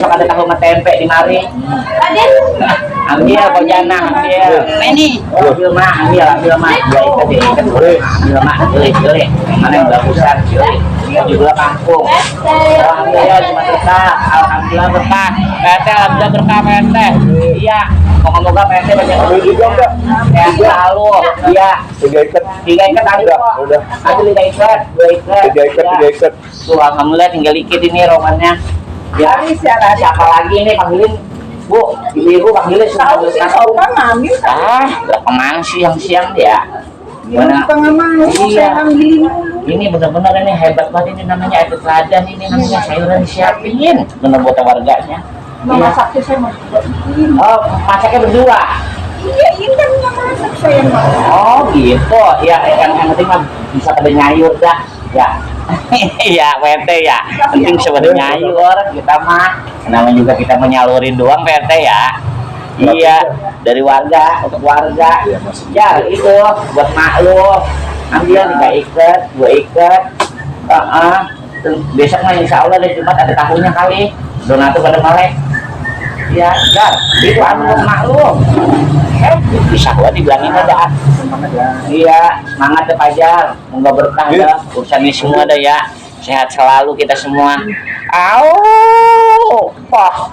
Ada tahu sama tempe di mari. Ambil kojana, ambil. Ini. Ambil mah, ambil mah. Ambil mah, pilih. Mana yang bagusan, pilih. Juga kampung. Alhamdulillah cuma berkah. Alhamdulillah berkah. PT alhamdulillah berkah PT. Iya. Moga-moga PT banyak rezeki juga enggak? Ya selalu. Iya. 3 ikat ada kok. Udah. Ada 3 ikat, 2 ikat. 3 ikat. Tuh alhamdulillah tinggal dikit ini romannya. Ya, siapa lagi nih panggilin Bu, ibu panggilin Tahu sih sopan ngambil kemana siang-siang ya? Gimana pengaman? Iya. Saya ambilin dulu. Ini benar-benar ini hebat banget ini namanya air teladan ini namanya sayuran disiapin benar buat warganya. Mama sakit saya mau bikin. Oh, masaknya berdua. Iya, ini kan nggak masak saya mah. Oh gitu, ya yang penting mah bisa pada nyayur dah, ya. Iya, PT ya. Penting sebenarnya nyayur kita mah. Namanya juga kita menyalurin doang PT ya. Iya, dari warga untuk warga. Ya itu buat mak lu. Ambil 3 ikat, 2 ikat. Besok mah insya Allah dari Jumat ada tahunya kali. Donatur pada malek. Ya, dar. Itu anu mak lu. Bisa gua dibilangin aja. Iya, semangat ya Pajar. Semoga berkah dah urusan ini semua dah ya. Sehat selalu kita semua. Au, pok.